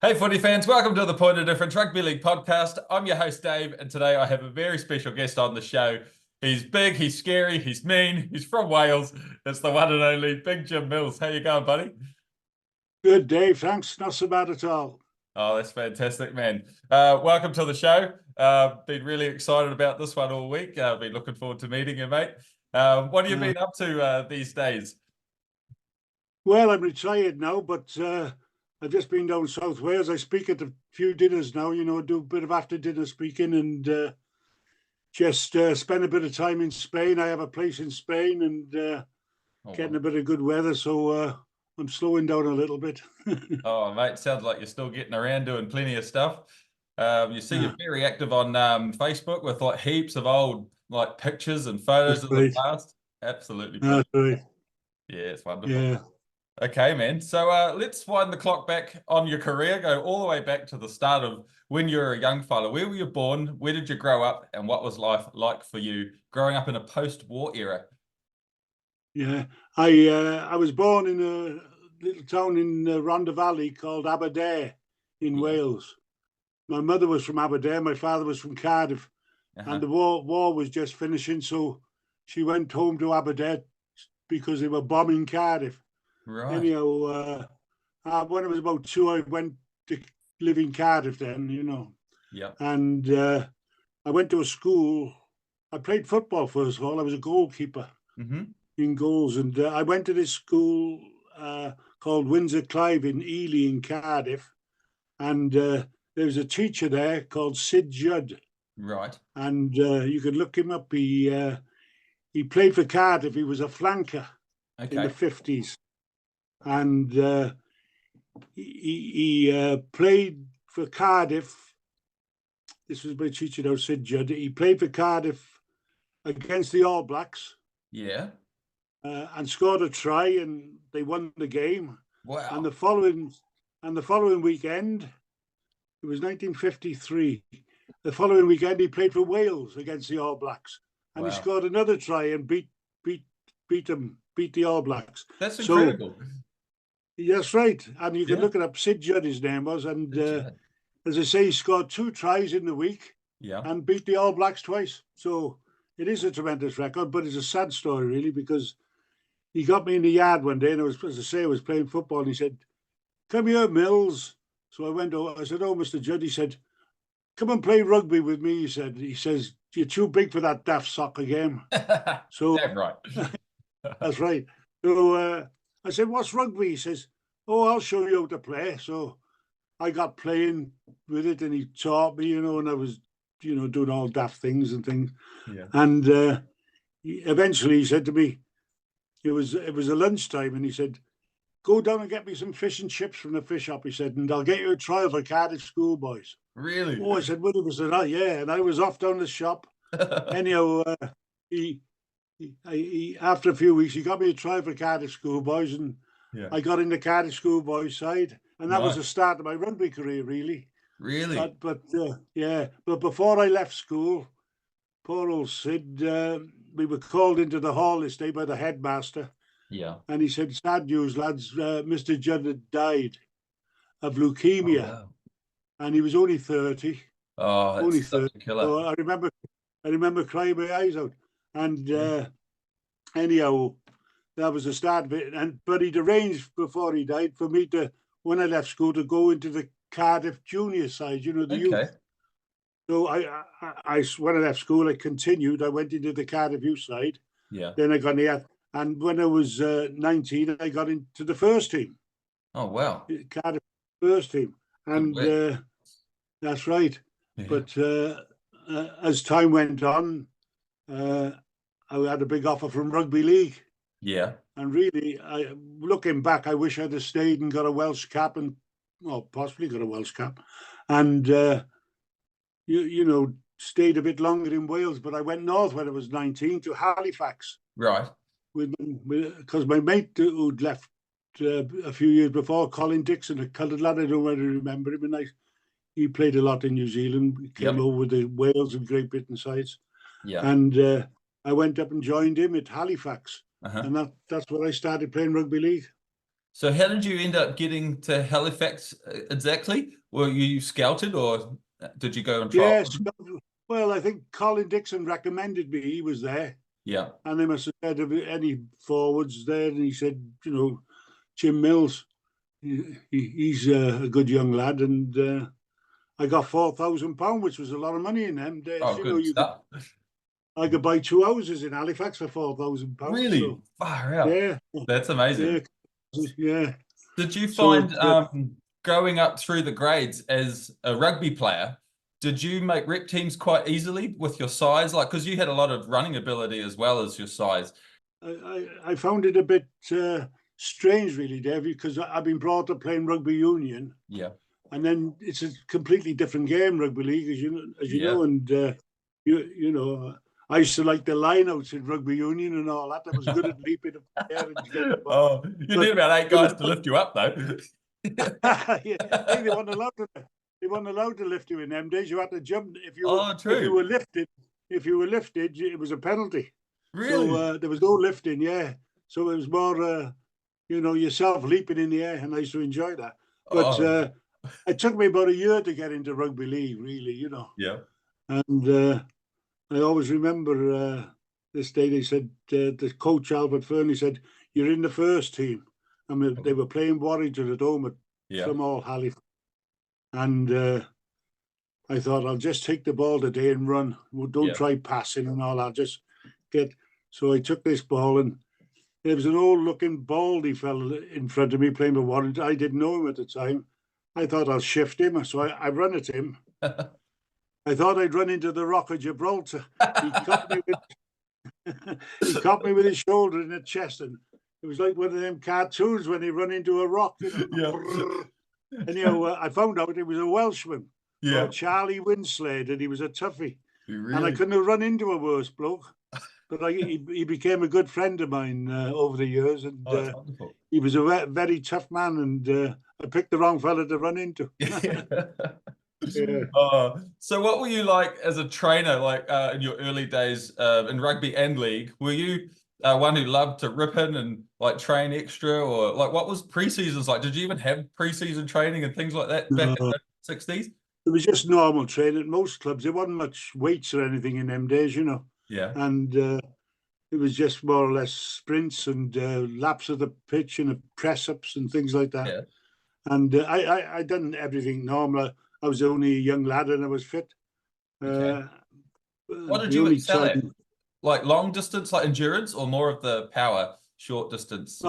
Hey, footy fans, welcome to the Point of Difference Rugby League podcast. I'm your host, Dave, and today I have a very special guest on the show. He's big, he's scary, he's mean, he's from Wales. It's the one and only Big Jim Mills. How you going, buddy? Good, Dave. Thanks. Not so bad at all. Oh, that's fantastic, man. Welcome to the show. Been really excited about this one all week. Been looking forward to meeting you, mate. What have you been up to these days? Well, I'm retired now, but I've just been down South Wales. I speak at a few dinners now, do a bit of after dinner speaking and just spend a bit of time in Spain. I have a place in Spain and getting a bit of good weather, so I'm slowing down a little bit. Oh, mate, sounds like you're still getting around doing plenty of stuff. You see, you're very active on Facebook with like heaps of old like pictures and photos of the past. Absolutely brilliant. Right. Yeah, it's wonderful. Yeah. Okay, man. So let's wind the clock back on your career, go all the way back to the start of when you were a young fella. Where were you born? Where did you grow up? And what was life like for you growing up in a post-war era? Yeah, I was born in a little town in Rhondda Valley called Aberdare in Wales. My mother was from Aberdare, my father was from Cardiff, and the war was just finishing, so she went home to Aberdare because they were bombing Cardiff. Right. Anyhow, when I was about 2, I went to live in Cardiff then, Yeah. And I went to a school. I played football first of all. I was a goalkeeper in goals, and I went to this school called Windsor Clive in Ely in Cardiff, and there was a teacher there called Sid Judd. Right. And you could look him up. He played for Cardiff. He was a flanker in the 50s. And he played for Cardiff. This was my teacher now, Sid Judd. He played for Cardiff against the All Blacks. Yeah. And scored a try, and they won the game. Wow. And the following weekend, it was 1953. The following weekend, he played for Wales against the All Blacks, and he scored another try and beat the All Blacks. That's incredible. That's right. And you can look it up. Sid Judd, his name was. And as I say, he scored 2 tries in the week and beat the All Blacks twice. So it is a tremendous record, but it's a sad story, really, because he got me in the yard one day, and as I say, I was playing football, and he said, "Come here, Mills." So I went over. I said, "Oh, Mr. Judd," he said, "come and play rugby with me." He says, "You're too big for that daft soccer game." So that's right. That's right. So I said, "What's rugby?" He says, "Oh, I'll show you how to play." So I got playing with it, and he taught me, and I was, doing all daft things and things. Yeah. And eventually he said to me, it was a lunchtime, and he said, "Go down and get me some fish and chips from the fish shop," he said, "and I'll get you a trial for Cardiff schoolboys." Really? Oh, I said, "Well," said, "Oh, yeah." And I was off down the shop. Anyhow, he after a few weeks, he got me a trial for Cardiff schoolboys, and I got in the Cardiff schoolboys side, and that was the start of my rugby career, really. Really? But before I left school, poor old Sid, we were called into the hall this day by the headmaster. Yeah. And he said, "Sad news, lads, Mr. Judd had died of leukemia." Oh, wow. And he was only 30. Oh, that's only such 30. a killer. So I remember crying my eyes out. And anyhow, that was the start of it. But he'd arranged before he died for me to, when I left school, to go into the Cardiff junior side, the youth. So I when I left school, I continued. I went into the Cardiff youth side. Yeah. Then I got in and when I was 19, I got into the first team. Oh, wow. Cardiff first team. And that's right. Yeah. But as time went on, I had a big offer from Rugby League. Yeah. And really, looking back, I wish I'd have stayed and got a Welsh cap and, possibly got a Welsh cap. And, stayed a bit longer in Wales. But I went north when I was 19 to Halifax. Right. Because my mate who'd left a few years before, Colin Dixon, a coloured lad, I don't know whether you remember him, and he played a lot in New Zealand. He came over with the Wales and Great Britain sides. Yeah. And I went up and joined him at Halifax. And that's where I started playing rugby league. So how did you end up getting to Halifax exactly? Were you scouted or did you go and try? Yes. Well, I think Colin Dixon recommended me. He was there. Yeah. And they must have said, "Have any forwards there?" And he said, Jim Mills, he's a good young lad. And I got £4,000, which was a lot of money in them days. Oh, good stuff. I could buy 2 houses in Halifax for £4,000. Really? So, Far out. yeah. That's amazing. Yeah. Did you find growing up through the grades as a rugby player, did you make rep teams quite easily with your size? Like, because you had a lot of running ability as well as your size. I found it a bit strange, really, Dave, because I've been brought up playing rugby union. Yeah. And then it's a completely different game, rugby league, as you know. And you know, I used to like the lineouts in rugby union and all that. I was good at leaping up there and getting the ball. You need about 8 guys to lift you up, though. Yeah, they weren't allowed to. They weren't allowed to lift you in them days. You had to jump if you were. True. If you were lifted, it was a penalty. Really? So there was no lifting. Yeah. So it was more, yourself leaping in the air, and I used to enjoy that. But it took me about a year to get into rugby league, really. Yeah. And I always remember this day. They said the coach Albert Fernie said, "You're in the first team." I mean, they were playing Warrington at home at Turmoil, Halifax. And I thought, I'll just take the ball today and run. Don't try passing and all. I'll just get. So I took this ball, and there was an old-looking baldy fella in front of me playing for Warrington. I didn't know him at the time. I thought I'll shift him, so I run at him. I thought I'd run into the Rock of Gibraltar. He caught me with his shoulder in the chest, and it was like one of them cartoons when they run into a rock. Anyhow, I found out it was a Welshman, Charlie Winslade, and he was a toughie. Really? And I couldn't have run into a worse bloke. But he became a good friend of mine over the years, and he was a very tough man, and I picked the wrong fella to run into. So what were you like as a trainer, like in your early days in rugby and league? Were you one who loved to rip in and like train extra, or like what was pre-seasons like? Did you even have pre-season training and things like that back in the 60s? It was just normal training at most clubs. There wasn't much weights or anything in them days, Yeah. And it was just more or less sprints and laps of the pitch and press-ups and things like that. Yeah. And I done everything normal. I was only a young lad and I was fit. Okay. What did you excel at? Like long distance, like endurance, or more of the power, short distance?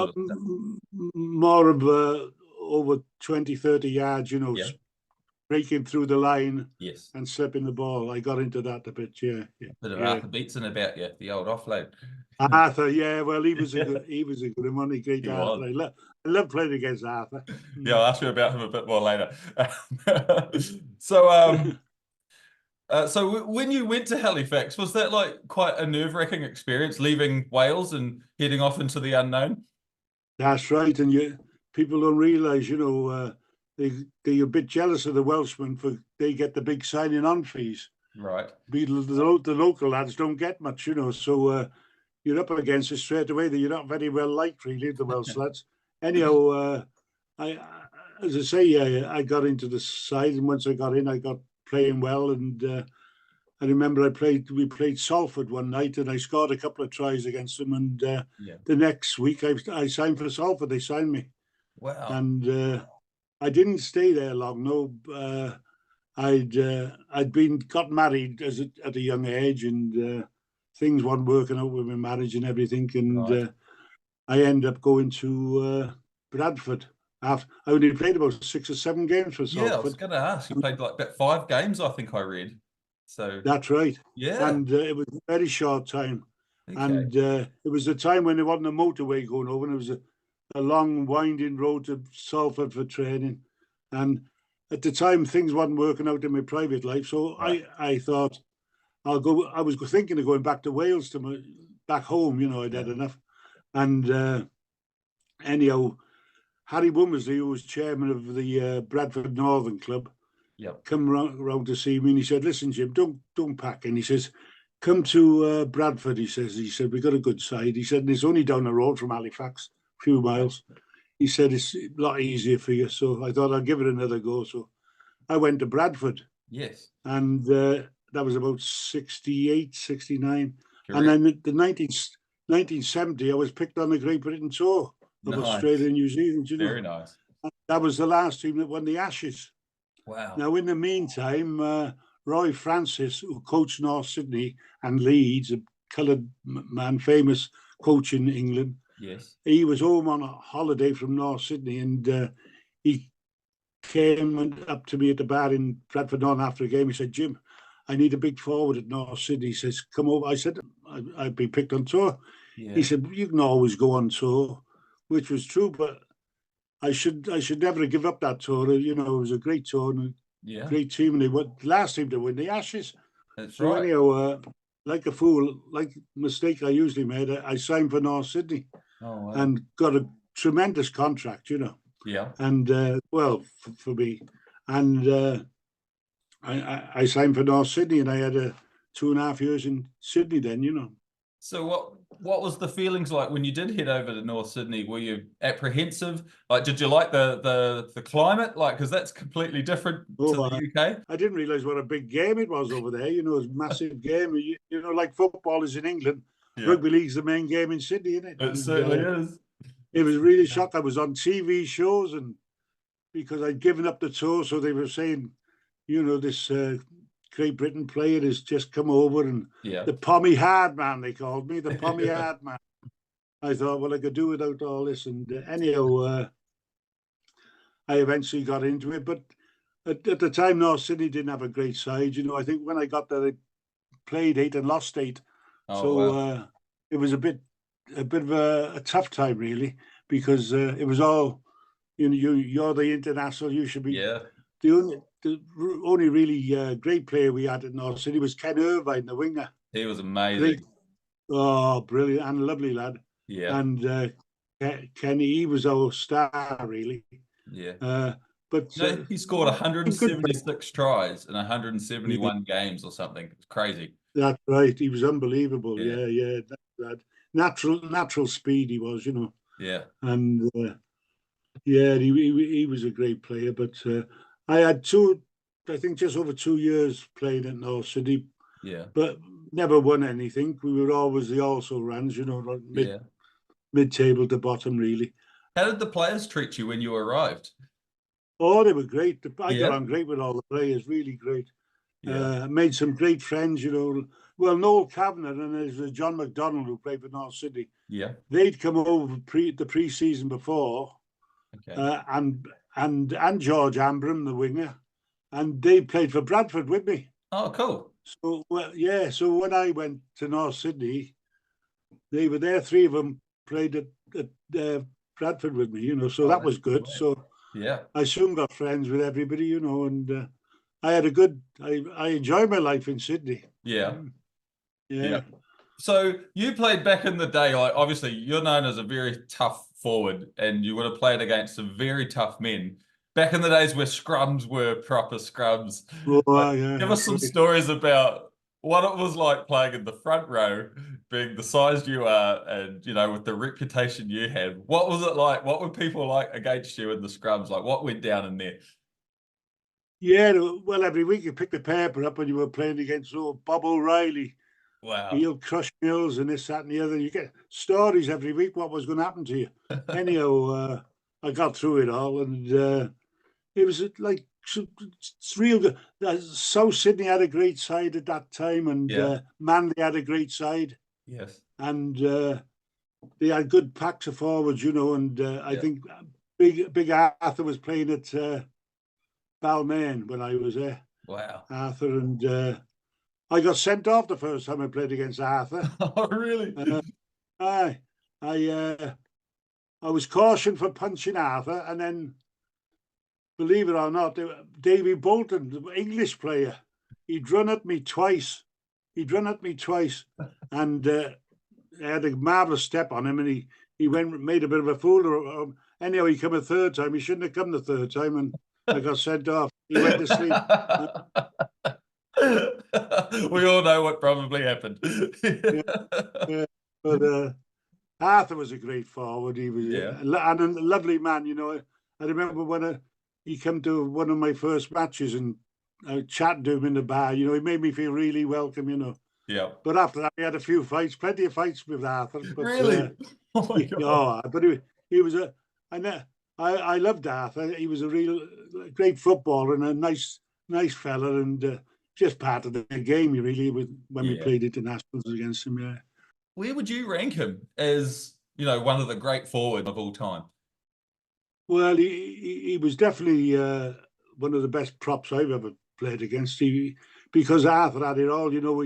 More of over 20, 30 yards, breaking through the line and slipping the ball. I got into that a bit, Bit of Arthur Beetson about you, the old offload. Arthur, well, he was a good one, a great Arthur. I love playing against Arthur. Yeah, I'll ask you about him a bit more later. So when you went to Halifax, was that like quite a nerve-wracking experience, leaving Wales and heading off into the unknown? That's right, and people don't realise, they're a bit jealous of the Welshmen for they get the big signing on fees. Right. The local lads don't get much, so you're up against it straight away that you're not very well liked, really, the Welsh lads. Anyhow, as I say, I got into the side, and once I got in, I got playing well, and I remember we played Salford one night, and I scored a couple of tries against them, and the next week I signed for Salford. They signed me. Wow. And I didn't stay there long. No, I'd got married at a young age, and things weren't working out with my marriage and everything, and I ended up going to Bradford. I only played about 6 or 7 games for Salford. Yeah, I was going to ask. You played like about 5 games, I think I read. So that's right. Yeah, and it was a very short time, and it was the time when there wasn't a motorway going over, and it was a long winding road to Salford for training, and at the time things weren't working out in my private life, so I thought I'll go. I was thinking of going back to Wales, back home. I'd had enough, and anyhow, Harry Womersley, who was chairman of the Bradford Northern Club, come round to see me, and he said, "Listen, Jim, don't pack." And he says, "Come to Bradford." He said, "We got a good side." He said, "And it's only down the road from Halifax, a few miles." he said it's a lot easier for you. So I thought I'd give it another go. So I went to Bradford. Yes. And that was about 68, 69. Correct. And then the 1970, I was picked on the Great Britain tour of Australia and New Zealand. Very nice. That was the last team that won the Ashes. Wow. Now, in the meantime, Roy Francis, who coached North Sydney and Leeds, a coloured man, famous coach in England. Yes. He was home on a holiday from North Sydney, and he came up to me at the bar in Bradford North after a game. He said, "Jim, I need a big forward at North Sydney." He says, "Come over." I said, "I'd be picked on tour." Yeah. He said, "You can always go on tour," which was true, but I should never give up that tour. It was a great tour and a great team, and they were the last team to win the Ashes. That's so right. Anyhow, like a fool, like mistake I usually made, I signed for North Sydney and got a tremendous contract, Yeah. And for me, and I signed for North Sydney, and I had 2.5 years in Sydney then. So what was the feelings like when you did head over to North Sydney? Were you apprehensive? Like, did you like the climate? Like, because that's completely different to the UK. I didn't realize what a big game it was over there. It was a massive game. Like football is in England. Yeah. Rugby League's the main game in Sydney, isn't it? It certainly is. It was really shocked. I was on TV shows, and because I'd given up the tour, so they were saying, this Great Britain player has just come over, and the Pommy Hard Man, they called me, the Pommy Hard Man. I thought, well, I could do without all this. And anyhow, I eventually got into it. But at the time, North Sydney didn't have a great side. I think when I got there, they played 8 and lost 8. It was a bit of a tough time, really, because it was all, you're the international, you should be. Yeah. The only really great player we had at North City was Ken Irvine, the winger. He was amazing. Great. Oh, brilliant and a lovely lad. Yeah. And Kenny, he was our star, really. Yeah. But he scored 176 tries in 171 games or something. It's crazy. That's right. He was unbelievable. Yeah. That natural speed he was, Yeah. And he was a great player. But I had just over 2 years playing at North City. Yeah. But never won anything. We were always the also-rans, mid-table to bottom, really. How did the players treat you when you arrived? Oh, they were great. I got on great with all the players, really great. Yeah. Made some great friends, Well, Noel Kavanagh and there's John McDonald who played for North City. Yeah. They'd come over the pre-season before. Okay. And George Ambram, the winger. And they played for Bradford with me. Oh, cool. So, so when I went to North Sydney, they were there. 3 of them played at Bradford with me, so that was good. Right. So I soon got friends with everybody, and I had I enjoyed my life in Sydney. Yeah. So you played back in the day, like obviously you're known as a very tough forward, and you would have played against some very tough men. Back in the days where scrums were proper scrums. Give us some stories about what it was like playing in the front row, being the size you are, and with the reputation you had. What was it like? What were people like against you in the scrums? Like, what went down in there? Yeah, well, every week you picked the paper up and you were playing against Bob O'Reilly. Wow. He'll crush Mills and this, that, and the other. You get stories every week what was going to happen to you. Anyhow, I got through it all, and it was like it's real good. South Sydney had a great side at that time, and Manly had a great side. Yes. And they had good packs of forwards, and I think Big Arthur was playing at Balmain when I was there. Wow. Arthur, and I got sent off the first time I played against Arthur. Oh, really? I was cautioned for punching Arthur, and then, believe it or not, Davy Bolton, the English player, he'd run at me twice. And I had a marvellous step on him, and he made a bit of a fool. Anyhow, he came a third time. He shouldn't have come the third time, and I got sent off. He went to sleep. We all know what probably happened. But Arthur was a great forward. He was and a lovely man. You know, I remember when he came to one of my first matches and I chatted to him in the bar. You know, he made me feel really welcome. You know. Yeah. But after that, we had a few fights, plenty of fights with Arthur. But, really? Oh my God. But he was I loved Arthur. He was a real great footballer and a nice fella, and just part of the game, really, when we played internationals against him. Yeah. Where would you rank him as, you know, one of the great forwards of all time? Well, he was definitely one of the best props I've ever played against. Because Arthur had it all. You know,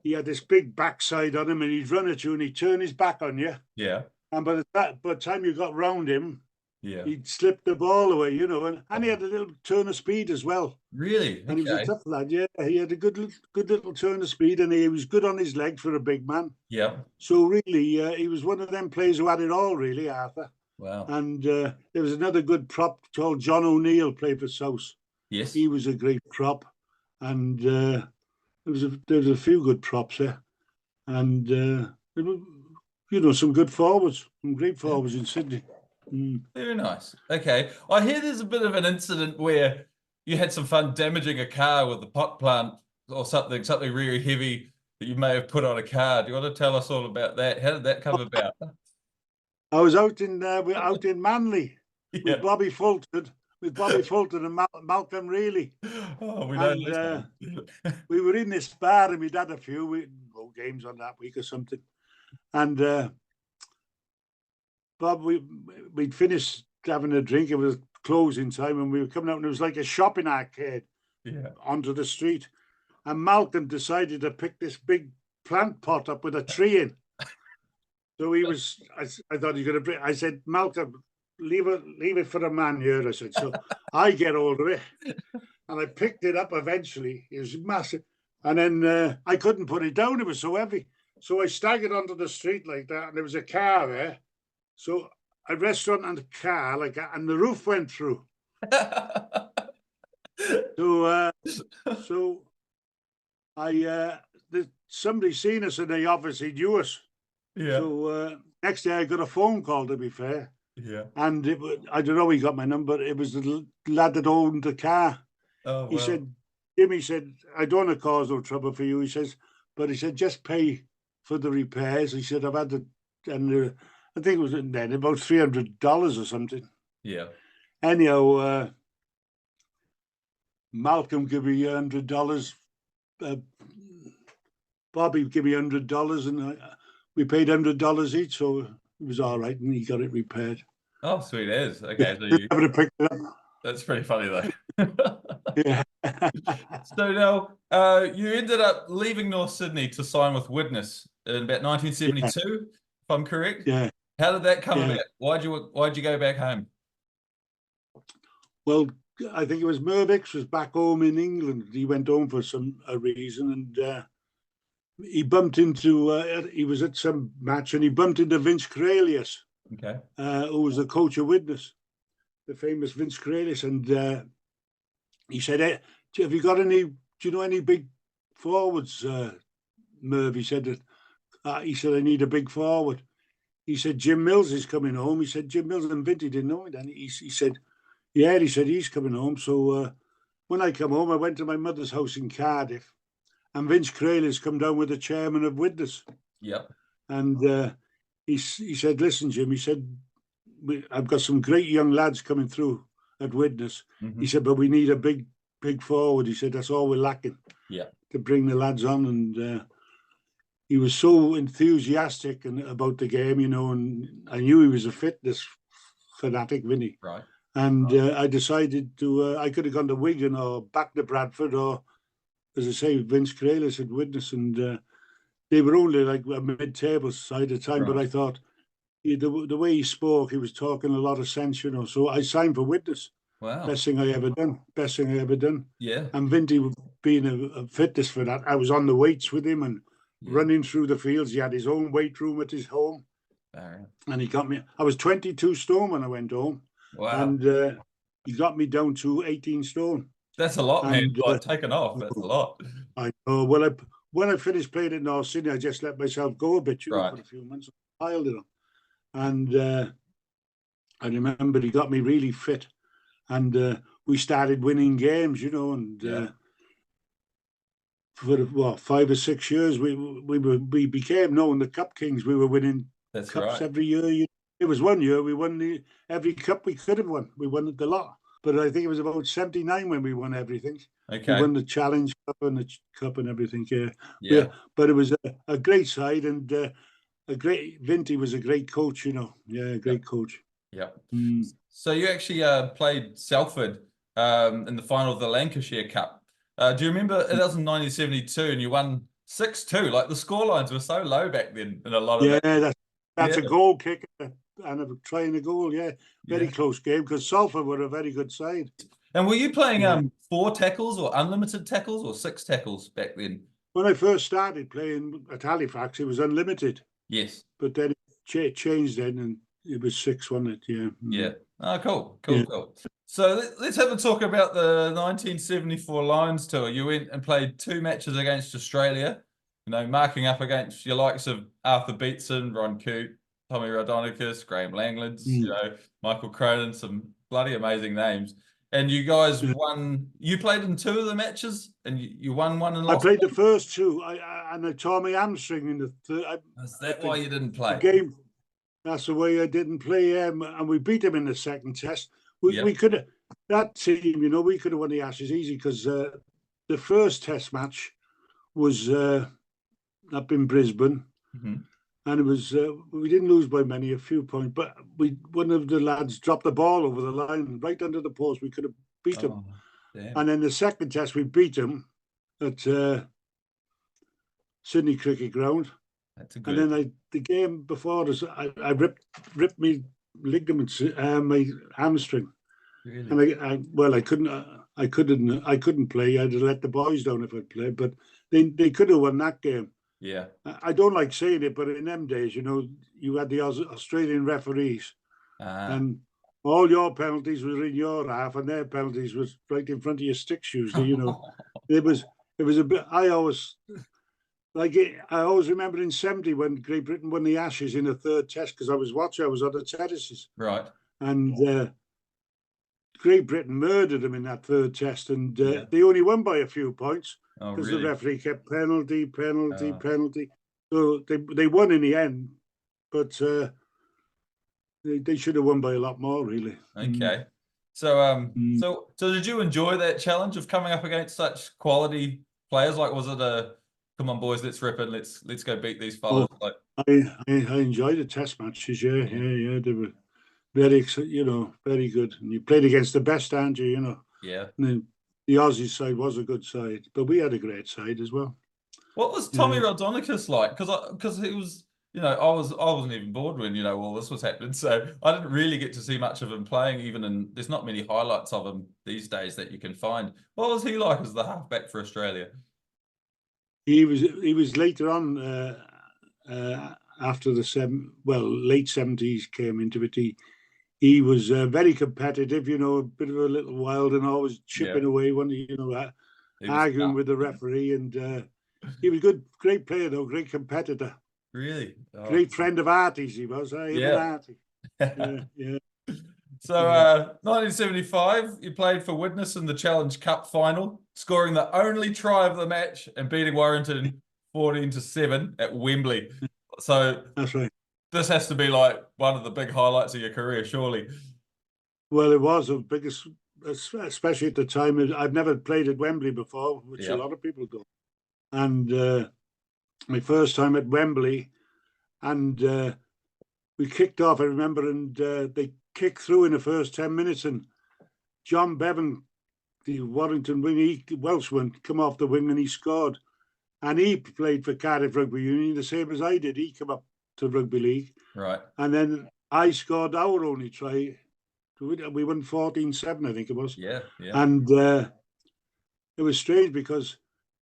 he had this big backside on him, and he'd run at you and he'd turn his back on you. Yeah. And by the time you got round him, yeah, he'd slip the ball away, you know, and he had a little turn of speed as well. Really? And he was a tough lad, yeah. He had a good little turn of speed, and he was good on his leg for a big man. Yeah. So really, he was one of them players who had it all, really, Arthur. Wow. And there was another good prop called John O'Neill, played for South. Yes. He was a great prop, and there was a few good props there, and you know, some good forwards, some great forwards in Sydney. Very nice. Okay. I hear there's a bit of an incident where you had some fun damaging a car with the pot plant or something really heavy that you may have put on a car. Do you want to tell us all about that? How did that come about? I was out in Manly with Bobby Fulton, and Malcolm Reilly. Oh, we don't listen. We were in this bar and we'd had a few games on that week or something. And Bob, we'd finished having a drink. It was closing time, and we were coming out, and it was like a shopping arcade onto the street. And Malcolm decided to pick this big plant pot up with a tree in. So I thought he was going to bring. I said, Malcolm, leave it for a man here. I said, so I get hold of it, and I picked it up eventually. It was massive, and then I couldn't put it down. It was so heavy. So I staggered onto the street like that, and there was a car there. So I rested on the car like that, and the roof went through. So somebody seen us and they obviously knew us. Yeah. So next day I got a phone call, to be fair. Yeah. And I don't know, he got my number. It was the lad that owned the car. Oh, he said, Jimmy said, I don't want to cause no trouble for you. He says, but he said, just pay for the repairs. He said, I've had and I think it was then about $300 or something. Yeah. Anyhow, Malcolm gave me $100. Bobby gave me $100, and we paid $100 each, so it was all right, and he got it repaired. Oh, sweet as. Okay, so you picked it up. That's pretty funny though. Yeah. So now you ended up leaving North Sydney to sign with Widnes in about 1972, if I'm correct. Yeah. How did that come about? Why'd you go back home? Well, I think it was Mervix was back home in England. He went home for a reason, and he bumped into. He was at some match, and he bumped into Vince Cralius, who was the coach of Widnes, the famous Vince Cralius, and he said, "Hey, have you got any? Do you know any big forwards?" Merv, he said, I need a big forward. He said, Jim Mills is coming home. He said, Jim Mills, and Vinty didn't know it. And he said, yeah, he said, he's coming home. So when I come home, I went to my mother's house in Cardiff, and Vince Cralius come down with the chairman of Widnes. Yep. And he said, listen, Jim, he said, I've got some great young lads coming through at Widnes. Mm-hmm. He said, but we need a big forward. He said, that's all we're lacking to bring the lads on. And he was so enthusiastic about the game, you know, and I knew he was a fitness fanatic, Vinny. Right. And I decided to, I could have gone to Wigan or back to Bradford, or, as I say, Vince Cralius at Widnes. And they were only like a mid-table side at the time, but I thought the way he spoke, he was talking a lot of sense, you know. So I signed for Widnes. Wow. Best thing I ever done. Yeah. And Vinty being a fitness for that, I was on the weights with him and running through the fields. He had his own weight room at his home. And he got me. I was 22 stone when I went home. Wow. And he got me down to 18 stone. That's a lot, man. Taken off. That's a lot. I know. Well, when I finished playing at North Sydney, I just let myself go a bit, you know, for a few months. I piled it on. And I remember he got me really fit, and we started winning games, and for 5 or 6 years we became known the Cup Kings. We were winning cups every year. It was one year we won every cup we could have won. We won the lot. But I think it was about 79 when we won everything. Okay. We won the Challenge Cup and the Cup and everything. Yeah. But it was a great side, and Vinty was a great coach, Yeah, great coach. Yeah. So you actually played Salford in the final of the Lancashire Cup. Do you remember it was in 1972 and you won 6-2? Like the scorelines were so low back then in a lot of that's a goal kick and a trying a goal. Yeah, very close game because Salford were a very good side. And were you playing 4 tackles or unlimited tackles or 6 tackles back then? When I first started playing at Halifax, it was unlimited. Yes, but then it changed then, and it was 6, wasn't it? Yeah. Yeah. Oh, cool. So let's have a talk about the 1974 Lions tour. You went and played 2 matches against Australia, marking up against your likes of Arthur Beetson, Ron Coote, Tommy Raudonikis, Graham Langlands, Michael Cronin, some bloody amazing names. And you guys won. You played in 2 of the matches, and you won 1 and lost. I played the first 2, and I tore my hamstring in the third. Is that why you didn't play? The game. That's the way I didn't play, and we beat them in the second test. We could have, that team, we could have won the Ashes easy because the first test match was up in Brisbane, and it was we didn't lose by many, a few points, but one of the lads dropped the ball over the line right under the post. We could have beat them, and then the second test we beat them at Sydney Cricket Ground. And then the game before us, I ripped my ligaments, my hamstring. Really? And I couldn't play. I'd have let the boys down if I'd played, but they could have won that game. Yeah. I don't like saying it, but in them days, you had the Australian referees, and all your penalties were in your half, and their penalties was right in front of your sticks usually. It was a bit. I always remember in 70 when Great Britain won the Ashes in the 3rd test, because I was watching, I was on the terraces. Right. And Great Britain murdered them in that 3rd test, and they only won by a few points because the referee kept penalty. So they won in the end, but they should have won by a lot more, really. Okay. So so did you enjoy that challenge of coming up against such quality players? Like, was it a come on, boys, let's rip it. Let's go beat these fellas. I enjoyed the test matches. Yeah. They were very, very good. And you played against the best, aren't you? Yeah. And then the Aussie side was a good side, but we had a great side as well. What was Tommy Raudonikis like? Because he was, I wasn't even bored when all this was happening, so I didn't really get to see much of him playing. There's not many highlights of him these days that you can find. What was he like as the halfback for Australia? He was later on after the late 70s came into it. He was very competitive, a bit of a little wild and always chipping away when arguing with the referee, and he was good, great player though, great competitor. Really? Great friend of Artie's he was. Artie. Yeah. So 1975, you played for Widnes in the Challenge Cup final, scoring the only try of the match and beating Warrington 14-7 at Wembley. So that's right. This has to be like one of the big highlights of your career, surely. Well, it was the biggest, especially at the time. I've never played at Wembley before, which a lot of people do. And my first time at Wembley, and we kicked off, I remember, and they kicked through in the first 10 minutes, and John Bevan, the Warrington wing, Welshman, come off the wing and he scored. And he played for Cardiff Rugby Union, the same as I did. He came up to Rugby League. Right. And then I scored our only try. We won 14-7, I think it was. Yeah. And it was strange because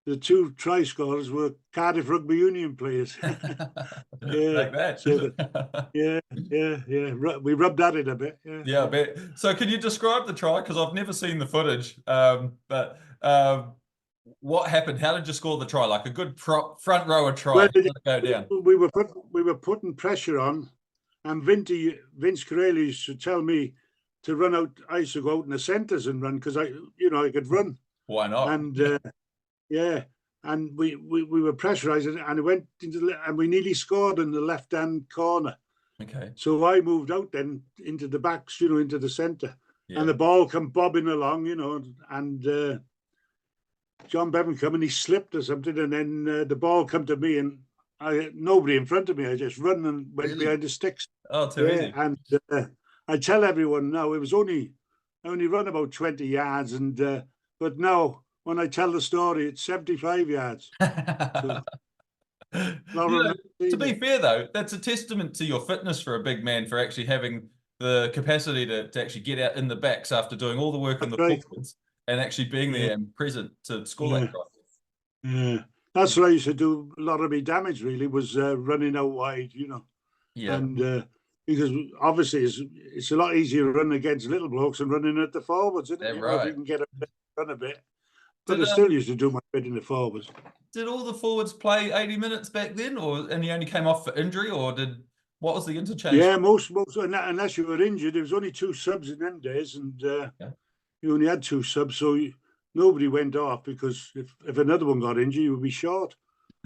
the 2 try scorers were Cardiff Rugby Union players. Like that. So we rubbed that in a bit. Yeah, a bit. So can you describe the try? Because I've never seen the footage. But what happened? How did you score the try? Like a good front rower try. Well, go down. We were putting pressure on, And Vince Corelli used to tell me to run out. I used to go out in the centres and run because I could run. Why not? And yeah, and we were pressurised, and it went and we nearly scored in the left-hand corner. Okay. So I moved out then into the backs, into the centre, and the ball come bobbing along, and John Bevan come and he slipped or something, and then the ball come to me, and I had nobody in front of me. I just run and went behind the sticks. Oh, too easy. And I tell everyone now, I only run about 20 yards, and but now when I tell the story, it's 75 yards. So, to be fair, though, that's a testament to your fitness for a big man, for actually having the capacity to actually get out in the backs after doing all the work in the forwards and actually being there and present to score that try. Yeah, that's what I used to do. A lot of my damage really was running out wide, Yeah. And because obviously it's a lot easier to run against little blokes than running at the forwards, isn't it? Right. If you can get run a bit. But I still used to do my bit in the forwards. Did all the forwards play 80 minutes back then, and he only came off for injury, or what was the interchange? Yeah, most unless you were injured, there was only 2 subs in them days, and you only had 2 subs, so nobody went off, because if another one got injured, you would be short.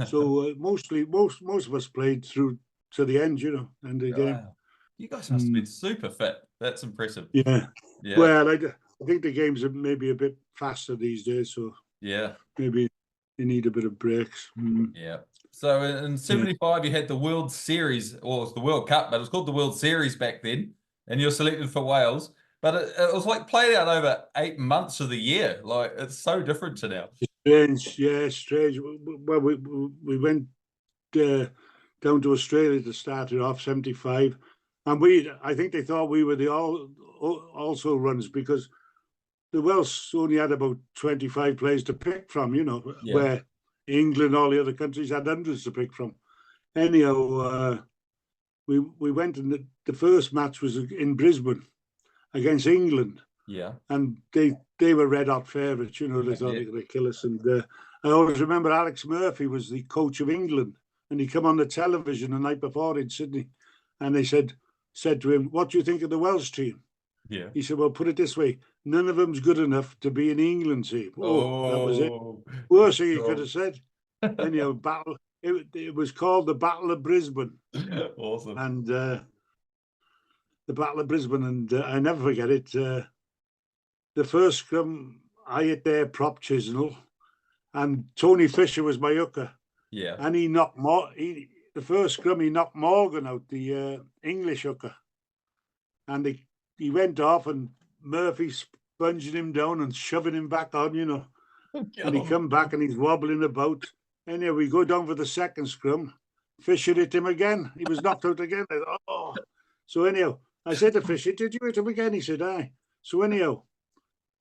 So most of us played through to the end, end of the game. You guys must have been super fit. That's impressive. Yeah. Well, I think the games are maybe a bit faster these days, so maybe they need a bit of breaks. Yeah. So in 75, you had the World Series, or it was the World Cup, but it was called the World Series back then, and you're selected for Wales. But it was like played out over 8 months of the year. Like, it's so different to now. Strange, yeah, strange. Well, we went down to Australia to start it off, 75. And I think they thought we were the also runs, because the Welsh only had about 25 players to pick from, where England, all the other countries had hundreds to pick from. Anyhow, we went, and the first match was in Brisbane against England. Yeah. And they were red hot favourites, they thought they could kill us. And I always remember Alex Murphy was the coach of England, and he come on the television the night before in Sydney, and they said to him, "What do you think of the Welsh team?" Yeah. He said, "Well, put it this way, none of them's good enough to be an England team." Oh, that was it. Worse you could have said. Anyhow, battle. It was called the Battle of Brisbane. Awesome. And the Battle of Brisbane, and I never forget it. The first scrum, I hit their prop Chisnell, and Tony Fisher was my hooker. Yeah. And he knocked the first scrum, he knocked Morgan out, the English hooker. And he went off, and Murphy sponging him down and shoving him back on, And he come back, and he's wobbling about. Anyway, we go down for the second scrum. Fisher hit him again. He was knocked out again. So anyhow, I said to Fisher, "Did you hit him again?" He said, "Aye." So anyhow,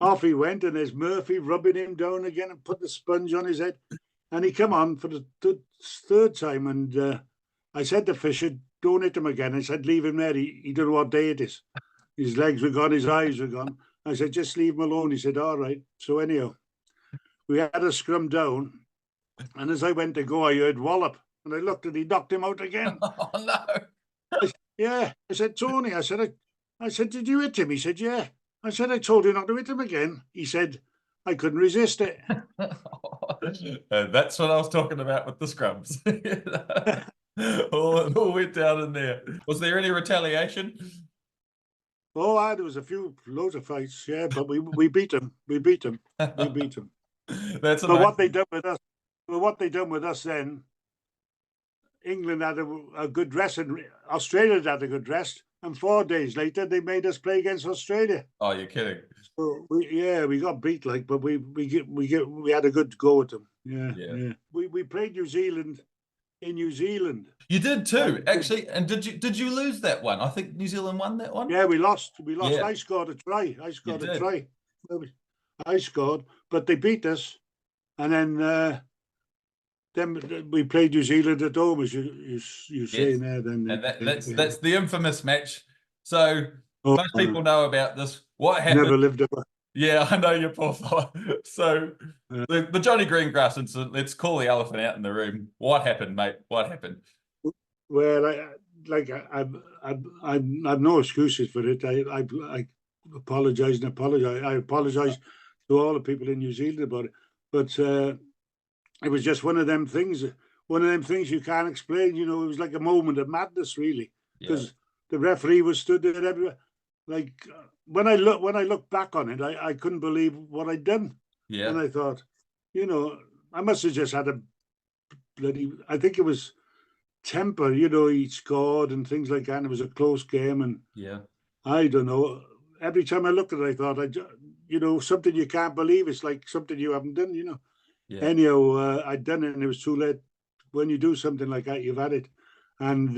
off he went, and there's Murphy rubbing him down again and put the sponge on his head. And he come on for the third time, and I said to Fisher, "Don't hit him again." I said, "Leave him there. He don't know what day it is. His legs were gone, his eyes were gone." I said, "Just leave him alone." He said, "All right." So anyhow, we had a scrum down, and as I went to go, I heard wallop, and I looked, and he knocked him out again. Oh no! I said, "Tony," I said, "Did you hit him?" He said, "Yeah." I said, "I told you not to hit him again." He said, "I couldn't resist it." That's what I was talking about with the scrums. all went down in there. Was there any retaliation? Oh, there was loads of fights, yeah, but we beat them. We beat them. That's but what they done with us then, England had a good rest, and Australia had a good rest, and 4 days later they made us play against Australia. Oh, you're kidding. So we got beat, but we had a good go at them. Yeah. We played New Zealand in New Zealand. You did too, actually. And did you lose that one? I think New Zealand won that one. Yeah, we lost. Yeah. I scored a try. I scored, but they beat us, and then we played New Zealand at home, as you say there. Then and that's the infamous match. So most people know about this. What happened? Never lived up. Yeah, I know, you poor fella. So the Johnny Greengrass incident. Let's call the elephant out in the room. What happened, mate? What happened? Well, like I've no excuses for it. I apologise and apologise. I apologise to all the people in New Zealand about it, but it was just one of them things. One of them things you can't explain. You know, it was like a moment of madness, really, because the referee was stood there everywhere. Like when I look back on it, I couldn't believe what I'd done. Yeah. And I thought, you know, I must have just had a bloody. I think it was temper. You know, he scored and things like that. And it was a close game, and I don't know. Every time I looked at it, I thought, you know, something you can't believe. It's like something you haven't done. You know. Yeah. Anyhow, I'd done it, and it was too late. When you do something like that, you've had it. And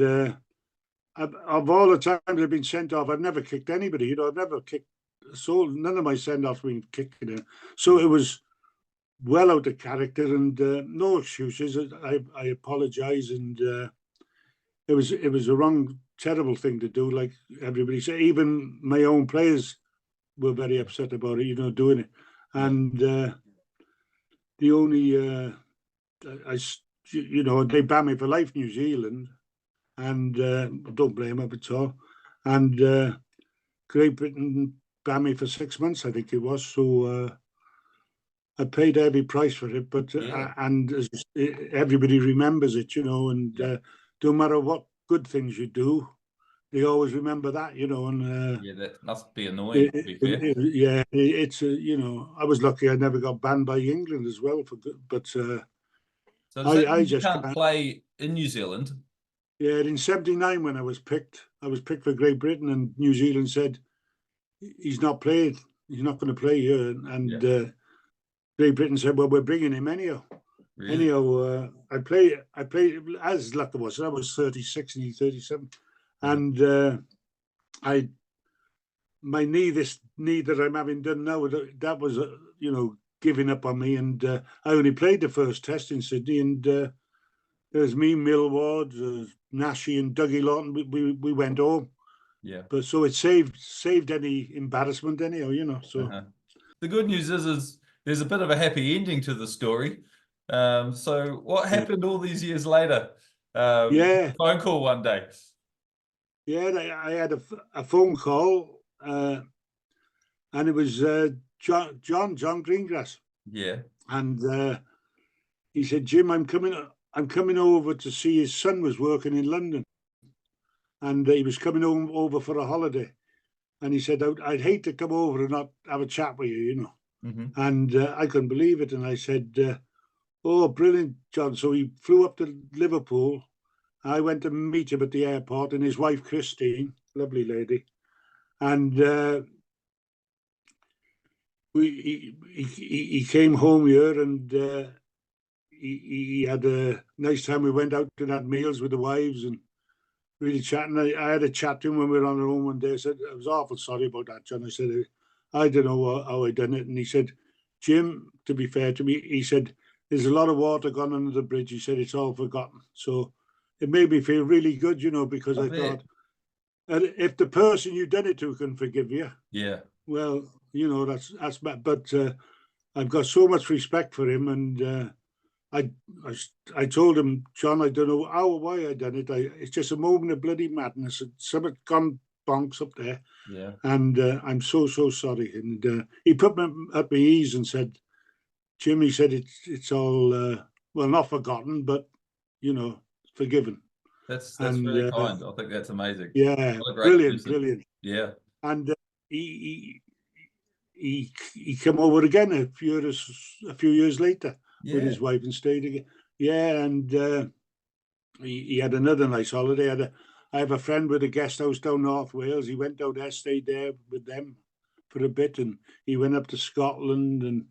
of all the times I've been sent off, I've never kicked anybody. You know, I've never kicked a soul. None of my send-offs been kicking. So it was well out of character, and no excuses. I apologise, and it was a wrong, terrible thing to do. Like everybody said, even my own players were very upset about it. You know, doing it, and the only you know, they banned me for life, New Zealand, and don't blame them at all. And Great Britain banned me for 6 months, I think it was. So I paid a heavy price for it, but and everybody remembers it, you know. And no matter what good things you do, they always remember that, you know. And that must be annoying. To be fair. It's you know, I was lucky I never got banned by England as well for good, but. So does that mean you can't play in New Zealand? Yeah, in '79 when I was picked for Great Britain, and New Zealand said he's not played, he's not going to play here, and Great Britain said, well, we're bringing him anyhow. Really? Anyhow, I played as luck was. I was 36 and he's 37, and my knee, this knee that I'm having done now, that was you know, giving up on me, and I only played the first test in Sydney, and there's me, Millward, Nashi, and Dougie Lawton. We went home. Yeah. But so it saved any embarrassment anyhow, you know. So the good news is there's a bit of a happy ending to the story. So what happened all these years later? A phone call one day. Yeah, I had a phone call, and it was John Greengrass. Yeah. And he said, Jim, I'm coming over to see his son was working in London, and he was coming over for a holiday, and he said, I'd hate to come over and not have a chat with you, you know. Mm-hmm. And I couldn't believe it, and I said, oh, brilliant, John. So he flew up to Liverpool. I went to meet him at the airport, and his wife Christine, lovely lady, and he came home here, and he had a nice time. We went out and had meals with the wives and really chatting. I had a chat to him when we were on our own one day. I said, I was awful sorry about that, John. I said, I don't know how I done it. And he said, Jim, to be fair to me, he said, there's a lot of water gone under the bridge. He said, it's all forgotten. So it made me feel really good, you know, because I thought, if the person you done it to can forgive you, well, you know, that's bad. But I've got so much respect for him, and I told him, John, I don't know how or why I done it. It's just a moment of bloody madness. Something gone bonks up there. Yeah. And I'm so sorry. And he put me at my ease and said, Jim, he said, it's all, well, not forgotten, but, you know, forgiven. That's really kind. I think that's amazing. Yeah, brilliant. Yeah. And he came over again a few years later with his wife and stayed again. Yeah, and he had another nice holiday. I have a friend with a guest house down North Wales. He went down there, stayed there with them for a bit, and he went up to Scotland and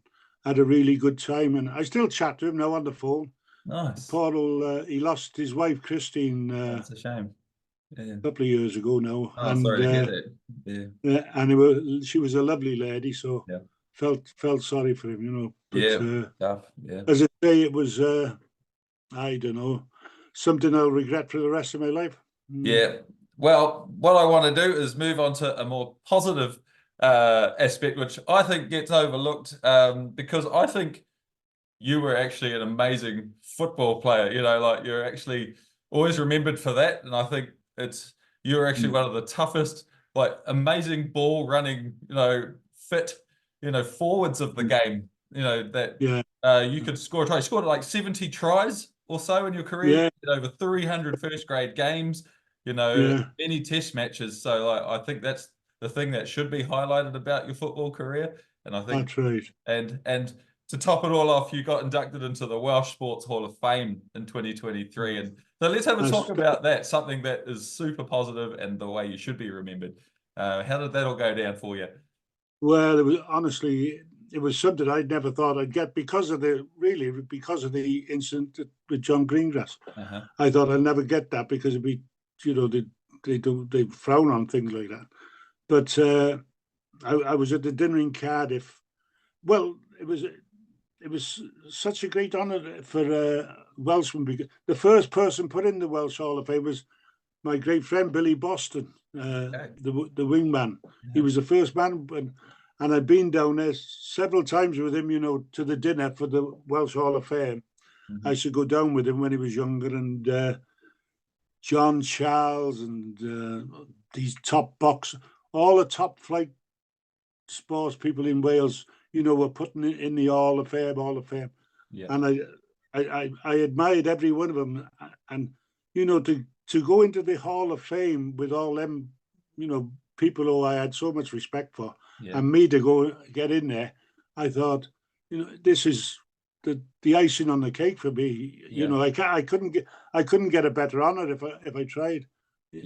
had a really good time. And I still chat to him now on the phone. Nice. Paul, he lost his wife, Christine. That's a shame. A couple of years ago now. Oh, and, sorry to hear that. Yeah. And she was a lovely lady, so felt sorry for him, you know. But, as I say, it was, I don't know, something I'll regret for the rest of my life. Yeah. Well, what I want to do is move on to a more positive aspect, which I think gets overlooked, because I think you were actually an amazing football player. You know, like you're actually always remembered for that. And I think you're actually one of the toughest, like amazing ball running, fit, forwards of the game. That you could score a try. You scored like 70 tries or so in your career. Yeah. You over 300 first grade games. Many test matches. So I think that's the thing that should be highlighted about your football career. And I think that's right. And to top it all off, you got inducted into the Welsh Sports Hall of Fame in 2023. And so let's have a talk about that, something that is super positive and the way you should be remembered. How did that all go down for you? Well, it was something I'd never thought I'd get because of the incident with John Greengrass. I thought I'd never get that because it'd be, they frown on things like that. But I was at the dinner in Cardiff. Well, it was such a great honour for Welshman, because the first person put in the Welsh Hall of Fame was my great friend Billy Boston, the wingman. He was the first man, and I'd been down there several times with him, to the dinner for the Welsh Hall of Fame. I used to go down with him when he was younger, and John Charles and these top boxers, all the top flight sports people in Wales, were putting it in the Hall of Fame. Yeah. And I admired every one of them. And, to go into the Hall of Fame with all them, people who I had so much respect for, and me to go get in there, I thought, this is the icing on the cake for me. I couldn't get a better honour if I tried.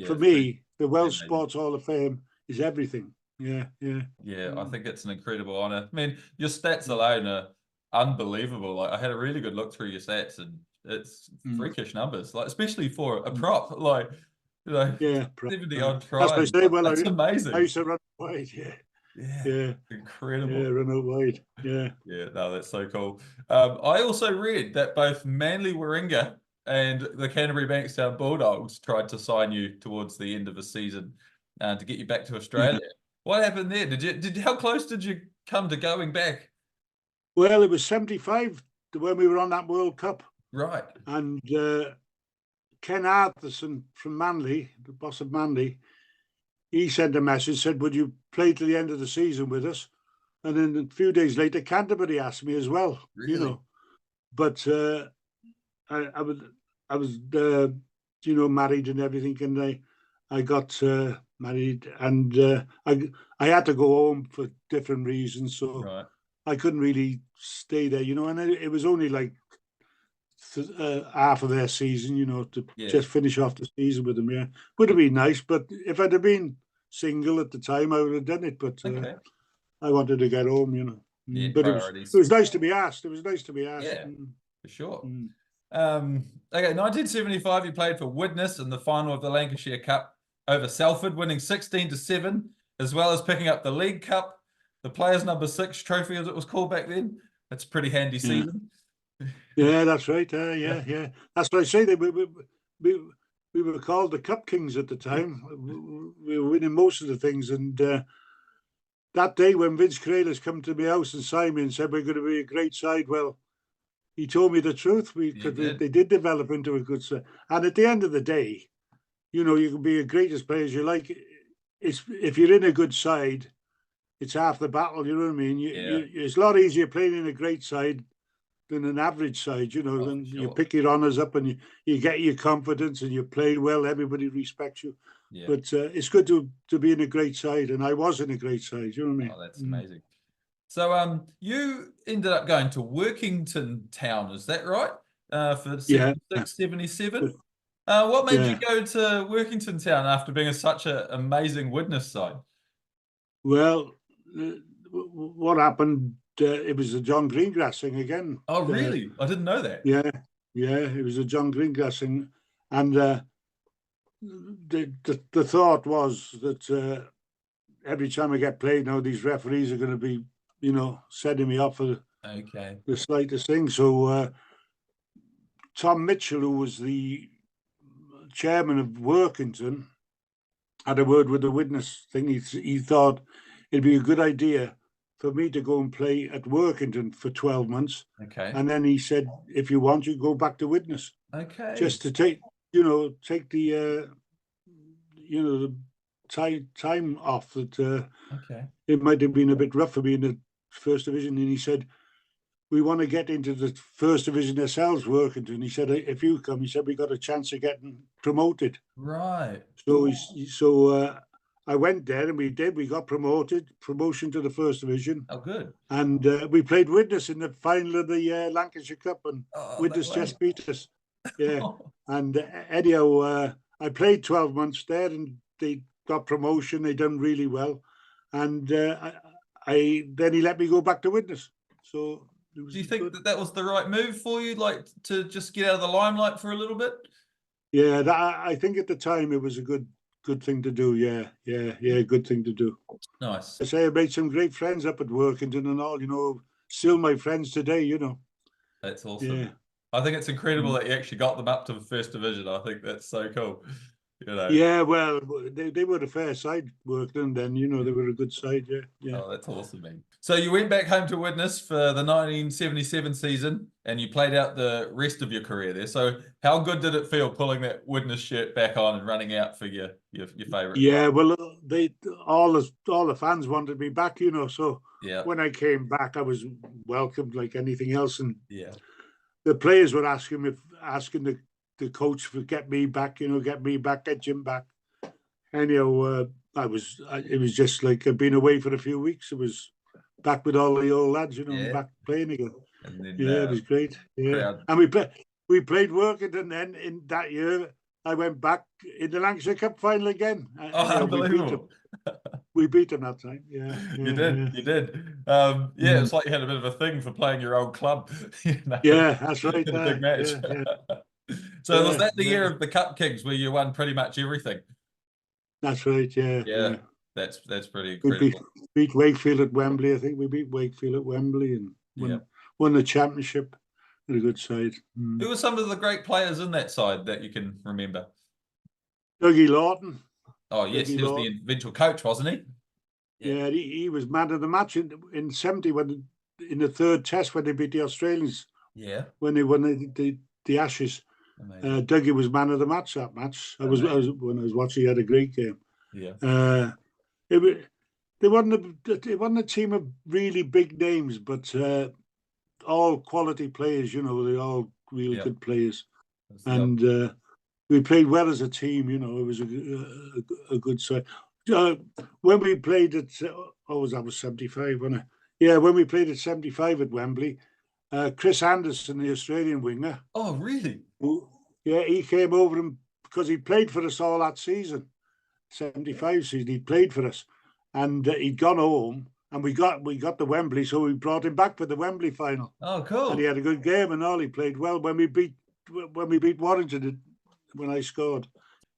For me, the Welsh Sports Hall of Fame is everything. Yeah. I think it's an incredible honour. I mean, your stats alone are unbelievable. Like, I had a really good look through your stats, and it's freakish numbers. Like, especially for a prop, 70 odd tries. As I say, that's amazing. I used to run wide. Yeah, incredible. Yeah, run out wide. Yeah. No, that's so cool. I also read that both Manly Warringah and the Canterbury Bankstown Bulldogs tried to sign you towards the end of the season to get you back to Australia. What happened there? How close did you come to going back? Well, it was 75 when we were on that World Cup. Right. And Ken Arthurson from Manly, the boss of Manly, he sent a message, said, would you play to the end of the season with us? And then a few days later, Canterbury asked me as well. Really? But I was married and everything, and I got married, and I had to go home for different reasons, so I couldn't really stay there, and it was only like half of their season, to just finish off the season with them. Would have been nice, but if I'd have been single at the time, I would have done it. But I wanted to get home, but it was nice to be asked. Yeah, for sure. Okay, 1975, you played for Widnes in the final of the Lancashire Cup over Salford, winning 16-7, as well as picking up the League Cup, the Players Number 6 trophy, as it was called back then. That's a pretty handy season. Yeah, that's right. Yeah. That's what I say. We were called the Cup Kings at the time. We were winning most of the things. And that day when Vince Crayless come to my house and signed me and said, we're going to be a great side, well, he told me the truth. They did develop into a good side. And at the end of the day, you can be the greatest player as you like. If you're in a good side, it's half the battle, you know what I mean? It's a lot easier playing in a great side than an average side, then you pick your honours up and you get your confidence and you play well, everybody respects you. Yeah. But it's good to be in a great side, and I was in a great side, you know what I mean? Oh, that's amazing. So you ended up going to Workington Town, is that right? For 76, 77? What made you go to Workington Town after being such an amazing Widnes side? Well, what happened, it was a John Greengrass thing again. Oh, really? I didn't know that. Yeah, it was a John Greengrass thing. And the thought was that every time I get played now, these referees are going to be, setting me up for the slightest thing. So Tom Mitchell, who was the chairman of Workington, had a word with the Widnes thing. He thought it'd be a good idea for me to go and play at Workington for 12 months. Okay. And then he said, if you want, you go back to Widnes. Okay. Just to take the the time off that okay, it might have been a bit rough for me in the first division. And he said, we want to get into the first division ourselves, Workington. And he said, if you come, he said, we got a chance of getting promoted. right. So I went there and we did. We got promotion to the first division. Oh, good. And we played Widnes in the final of the Lancashire Cup, and Widnes just beat us. Yeah. And anyhow, I played 12 months there, and they got promotion. They done really well. And then he let me go back to Widnes. So do you think that was the right move for you, like to just get out of the limelight for a little bit? Yeah, I think at the time it was a good thing to do. Yeah, good thing to do. Nice. I say I made some great friends up at Workington and all, still my friends today, That's awesome. Yeah. I think it's incredible that you actually got them up to the first division. I think that's so cool. Yeah, well, they were a fair side, Workington then, they were a good side, yeah. Oh, that's awesome, man. So you went back home to Widnes for the 1977 season and you played out the rest of your career there. So how good did it feel pulling that Widnes shirt back on and running out for your favourite Yeah, club? well, all the fans wanted me back, so yeah. When I came back, I was welcomed like anything else. And yeah, the players were asking the coach to get me back, get Jim back. Anyhow, it was just like I'd been away for a few weeks. It was back with all the old lads, back playing again. And then, it was great. Yeah, crowd. and we played Workington, and then in that year I went back in the Lancashire Cup final again. Unbelievable. We beat them that time. Yeah, you did. It's like you had a bit of a thing for playing your old club. Yeah, that's right. In a big match. So was that the year of the Cup Kings where you won pretty much everything? That's right. Yeah. That's pretty incredible. We beat Wakefield at Wembley. I think we beat Wakefield at Wembley and won the championship. At a good side. Who were some of the great players in that side that you can remember? Dougie Lawton. Oh yes, he was the eventual coach, wasn't he? Yeah, he was man of the match in 70 in the third test when they beat the Australians. Yeah. When they won the Ashes. Dougie was man of the match that match. I was when I was watching. He had a great game. Yeah. They wasn't a team of really big names, but all quality players. They all really good players, and we played well as a team. It was a good side. When we played at that was 75, wasn't it? Yeah, when we played at 75 at Wembley, Chris Anderson, the Australian winger. Oh, really? Yeah, he came over because he played for us all that season, 75 season. He played for us, and he'd gone home, and we got the Wembley, so we brought him back for the Wembley final. Oh, cool! And he had a good game, and all. He played well when we beat Warrington when I scored.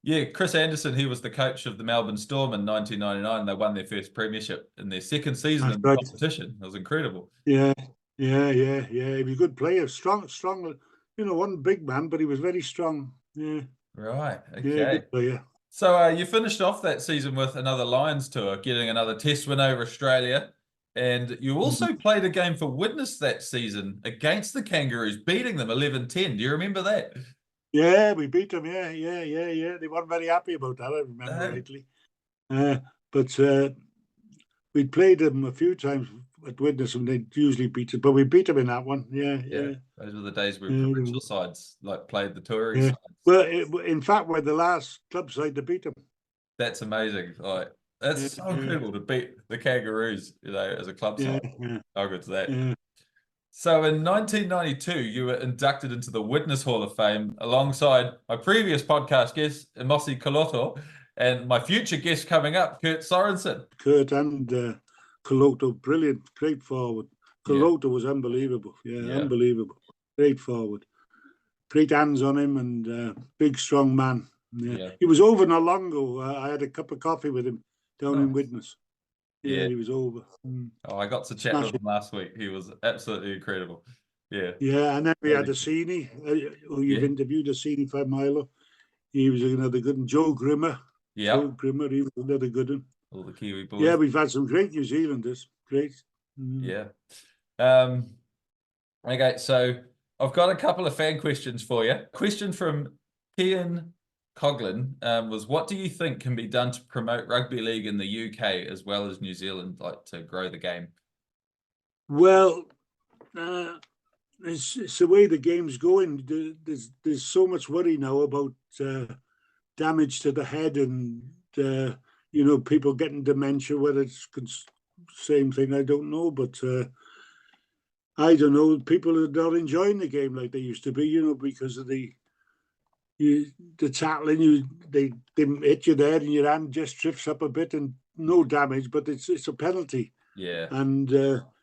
Yeah, Chris Anderson, he was the coach of the Melbourne Storm in 1999. They won their first premiership in their second season in the competition. It was incredible. Yeah. He was a good player, strong. Wasn't big man, but he was very strong. Yeah. Right. Okay. Yeah, good player. So you finished off that season with another Lions tour, getting another test win over Australia. And you also played a game for Widnes that season against the Kangaroos, beating them 11-10. Do you remember that? Yeah, we beat them. Yeah. They weren't very happy about that, I remember rightly. But we played them a few times at Widnes, and they usually beat us, but we beat them in that one. Yeah. Those were the days where provincial sides played the touring sides. Well, in fact, we're the last club side to beat them. That's amazing. That's so incredible to beat the Kangaroos, as a club side. How good's that? Yeah. So in 1992, you were inducted into the Widnes Hall of Fame alongside my previous podcast guest, Imosi Koloto, and my future guest coming up, Kurt Sorensen. Kurt and Koloto, brilliant, great forward. Koloto was unbelievable. Yeah, unbelievable. Great forward. Great hands on him, and big, strong man. Yeah. He was over not long ago. I had a cup of coffee with him down in Widnes. Yeah, he was over. Oh, I got to chat with him last week. He was absolutely incredible. Yeah. Yeah, and then we had Assini, who you've interviewed, Assini for Milo. He was another good one. Joe Grimmer. Yeah. Joe Grimmer, he was another good one. All the Kiwi boys. Yeah, we've had some great New Zealanders. Great. Yeah. Okay, so I've got a couple of fan questions for you. Question from Kian Coughlin was, what do you think can be done to promote rugby league in the UK as well as New Zealand, like to grow the game? Well, it's the way the game's going. There's so much worry now about damage to the head and people getting dementia. Whether it's same thing, I don't know, but I don't know. People are not enjoying the game like they used to be, because of the tackling. They hit you there, and your hand just drifts up a bit, and no damage, but it's a penalty. Yeah. And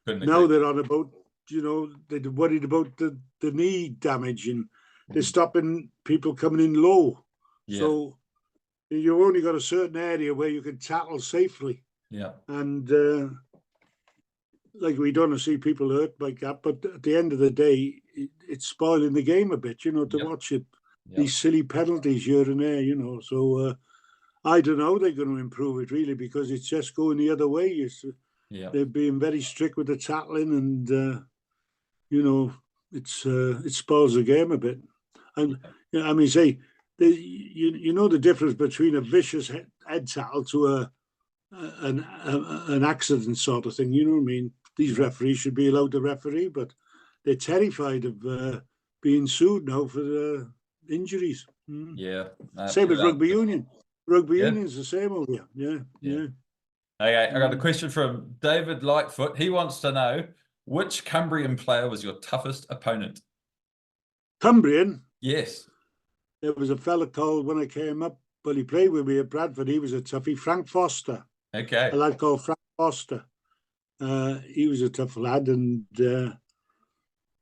now they're on about, they're worried about the knee damage, and they're stopping people coming in low. Yeah. So you've only got a certain area where you can tackle safely. Yeah. And we don't want to see people hurt like that, but at the end of the day, it's spoiling the game a bit, to watch it. These silly penalties here and there, So I don't know. They're going to improve it really, because it's just going the other way. They're being very strict with the tackling, and it spoils the game a bit. And say the difference between a vicious head tackle to an accident sort of thing. You know what I mean? These referees should be allowed to referee, but they're terrified of being sued now for injuries. Yeah. Same with rugby union. Rugby union's the same over here. Yeah. Okay, I got a question from David Lightfoot. He wants to know, which Cumbrian player was your toughest opponent? Cumbrian? Yes. There was a fella called, when I came up, but he played with me at Bradford. He was a toughie, Frank Foster. Okay. A lad called Frank Foster. He was a tough lad, and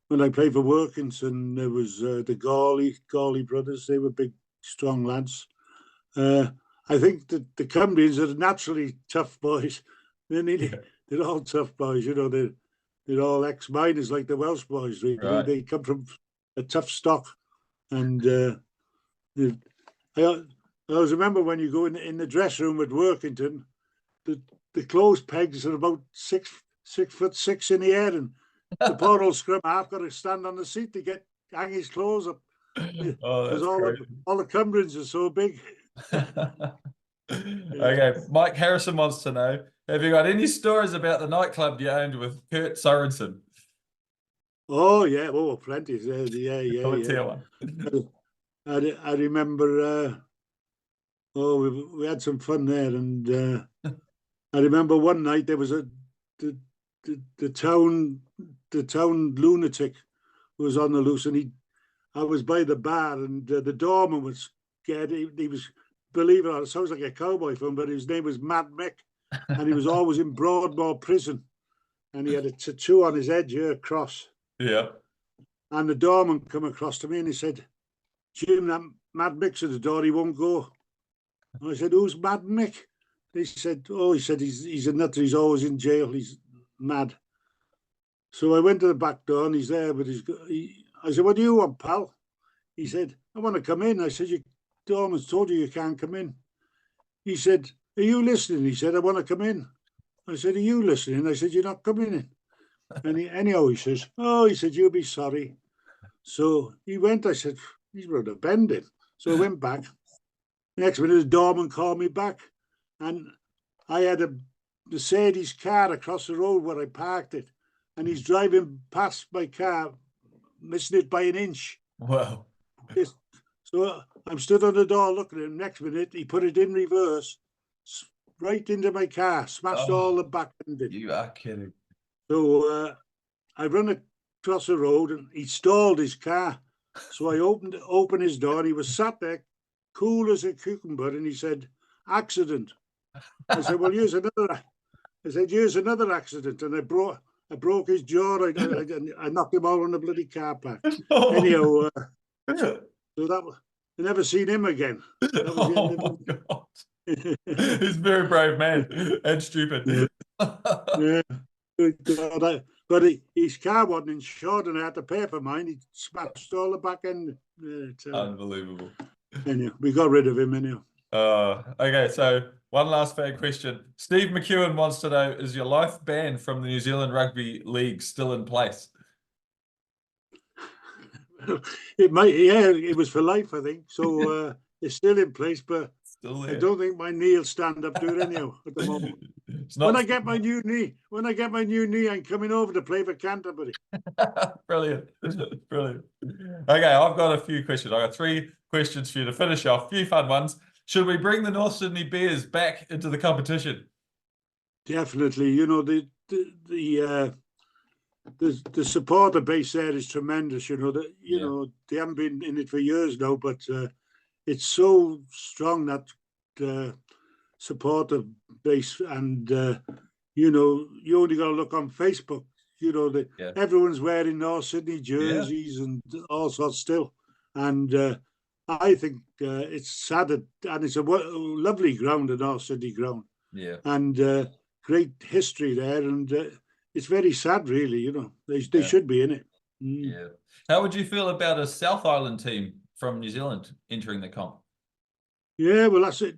when I played for Workington, there was the Gawley brothers. They were big, strong lads. I think that the Cumbrians are naturally tough boys. They're all tough boys, they're all ex-miners like the Welsh boys. Really. Right. They come from a tough stock. And I always remember when you go in the dressing room at Workington, the clothes pegs are about 6'6" in the air, and the poor old scrum half got to stand on the seat to hang his clothes up. Because all the Cumbrians are so big. Okay, Mike Harrison wants to know, have you got any stories about the nightclub you owned with Kurt Sorensen? Oh yeah, plenty. Yeah. I remember. We had some fun there, and I remember one night there was the town lunatic who was on the loose, and I was by the bar, and the doorman was scared. He was, believe it or not, it sounds like a cowboy film, but his name was Mad Mick, and he was always in Broadmoor prison, and he had a tattoo on his head here, cross. Yeah. And the doorman come across to me and he said, "Jim, that Mad Mick's at the door, he won't go." And I said, "Who's Mad Mick?" He said, he's a nutter, he's always in jail, he's mad. So I went to the back door and he's there, but I said, "What do you want, pal?" He said, "I want to come in." I said, "Your doorman's told you can't come in." He said, "Are you listening?" He said, "I want to come in." I said, "Are you listening?" I said, "You're not coming in." And anyhow, he says, he said, "You'll be sorry." So he went. I said, "He's rather bending." So I went back. Next minute, the doorman called me back, and I had a Mercedes car across the road where I parked it, and he's driving past my car, missing it by an inch. Wow. So I'm stood on the door looking at him. Next minute, he put it in reverse, right into my car, smashed all the back end in. You are kidding. So I run across the road, and he stalled his car. So I opened his door, and he was sat there, cool as a cucumber, and he said, "Accident." I said, "Well, here's another." I said, "Here's another accident," and I broke his jaw. I knocked him out on the bloody car park. Anyhow, so that I never seen him again. That was the end of it. God. He's a very brave man and stupid. Yeah. God, but his car wasn't insured, and I had to pay for mine. He smashed all the back end. Unbelievable. Anyhow, we got rid of him anyhow. Okay, so one last fan question. Steve McEwen wants to know, is your life ban from the New Zealand Rugby League still in place? It might, yeah, it was for life, I think. So It's still in place, but Still there. I don't think my knee will stand up to it anyhow at the moment. When I get my new knee, I'm coming over to play for Canterbury. Brilliant. Brilliant. Okay, I've got a few questions. I've got 3 questions for you to finish off. A few fun ones. Should we bring the North Sydney Bears back into the competition? Definitely. You know, the supporter base there is tremendous. You know, know, they haven't been in it for years now, but it's so strong, that supporter base. And you know, you only got to look on Facebook. You know, everyone's wearing North Sydney jerseys and all sorts still. And I think it's sad, and it's a lovely ground, the North Sydney ground. Yeah. And great history there, and it's very sad, really. You know, they should be in it. Yeah. How would you feel about a South Island team from New Zealand entering the comp? Yeah, well, that's it.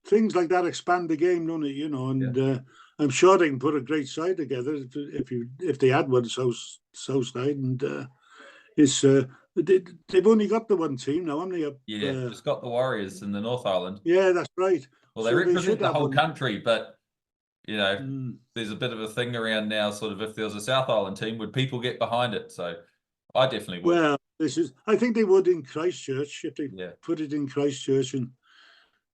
Things like that expand the game, don't it? You know, and I'm sure they can put a great side together if they had one South side, and it's they've only got the one team now, haven't they? Just got the Warriors in the North Island. Yeah, that's right. Well, they represent the whole country, but you know, there's a bit of a thing around now, sort of, if there was a South Island team, would people get behind it? So I definitely would. Well, I think they would in Christchurch, if they put it in Christchurch and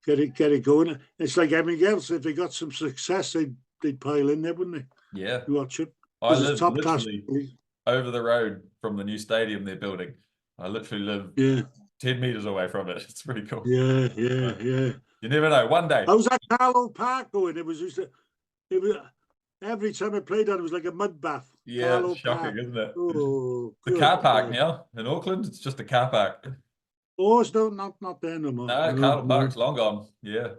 get it going. It's like everything else. If they got some success, they'd pile in there, wouldn't they? Yeah. Watch it. I live literally over the road from the new stadium they're building. I literally live 10 meters away from it. It's pretty cool. Yeah. You never know. One day. I was at Carlo Park going. It was every time I played on, it was like a mud bath. Yeah, Carlo it's shocking, Park. isn't it? Oh, the car park now in Auckland. It's just a car park. Oh, it's not there no more. No, Carlo Park's long gone. Yeah.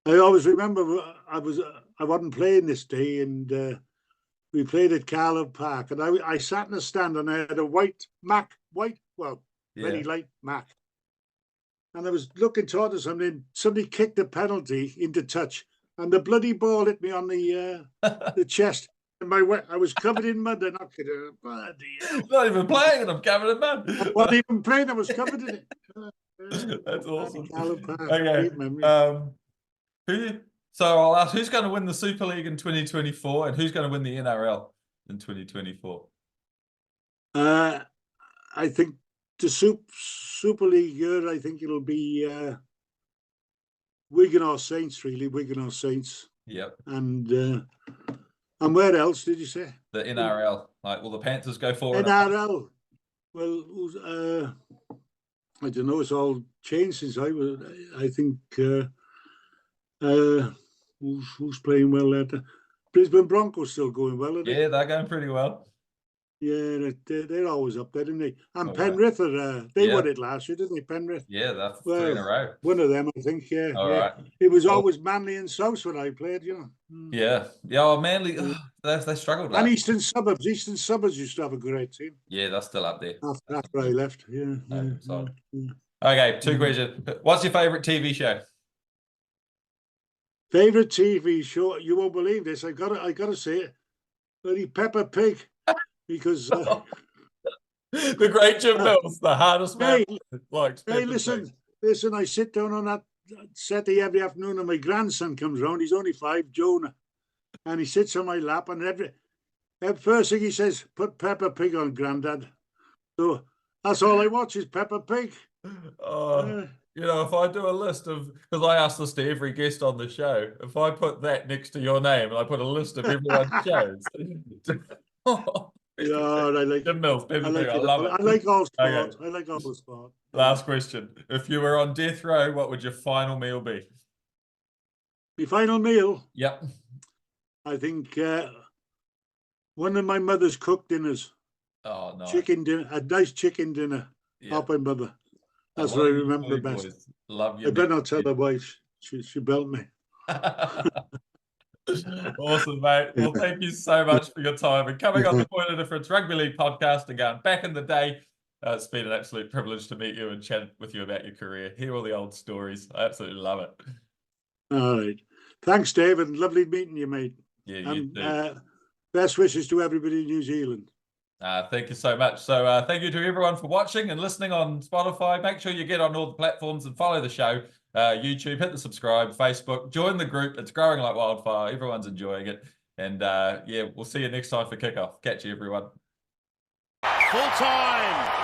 I always remember I wasn't playing this day, and we played at Carlo Park, and I sat in a stand, and I had a white very light Mac. And I was looking towards something. Somebody kicked a penalty into touch, and the bloody ball hit me on the chest. And I was covered in mud, and I could not even playing, and I'm covered in mud. I wasn't even playing. I was covered in it. That's awesome. Okay. So I'll ask, who's going to win the Super League in 2024, and who's going to win the NRL in 2024? I think the Super League year, I think it'll be Wigan or Saints, really. Wigan or Saints. Yep. And where else did you say? The NRL. Like, will the Panthers go for NRL? Well, I don't know. It's all changed since I think who's playing well there? Brisbane Broncos still going well, are they? Yeah, they're going pretty well. Yeah, they're always up there, aren't they? And Penrith they won it last year, didn't they? Penrith. Yeah, that's 3 in a row. One of them, I think. Yeah. Right. It was always Manly and South when I played, you know. Yeah. Well, Manly, they struggled. And Eastern Suburbs used to have a great team. Yeah, they're still up there. After I left. Yeah. Okay, 2 questions. What's your favourite TV show? Favorite TV show? You won't believe this. I gotta say it. Bloody Peppa Pig, because the great Jim Mills, the hardest man. Hey, listen. I sit down on that settee every afternoon, and my grandson comes round. He's only 5, Jonah, and he sits on my lap. And every first thing he says, "Put Peppa Pig on, Grandad." So that's all I watch is Peppa Pig. You know, if I do a list of, because I ask this to every guest on the show, if I put that next to your name and I put a list of everyone's shows. I like Jim Mills. I love it. I like all sport. Okay. I like all the sport. Last question. If you were on death row, what would your final meal be? My final meal? Yep. I think one of my mother's cooked dinners. Oh, no. Chicken dinner, a nice chicken dinner. Off my mother. That's what I remember best. Love you. I better not tell her why she belt me. Awesome, mate. Well, thank you so much for your time and coming on the Point of Difference Rugby League podcast and going back in the day. It's been an absolute privilege to meet you and chat with you about your career. Hear all the old stories. I absolutely love it. All right. Thanks, David. Lovely meeting you, mate. Yeah, you too. Best wishes to everybody in New Zealand. Thank you so much. So thank you to everyone for watching and listening on Spotify. Make sure you get on all the platforms and follow the show. YouTube, hit the subscribe, Facebook, join the group. It's growing like wildfire. Everyone's enjoying it. And yeah, we'll see you next time for kickoff. Catch you, everyone. Full time.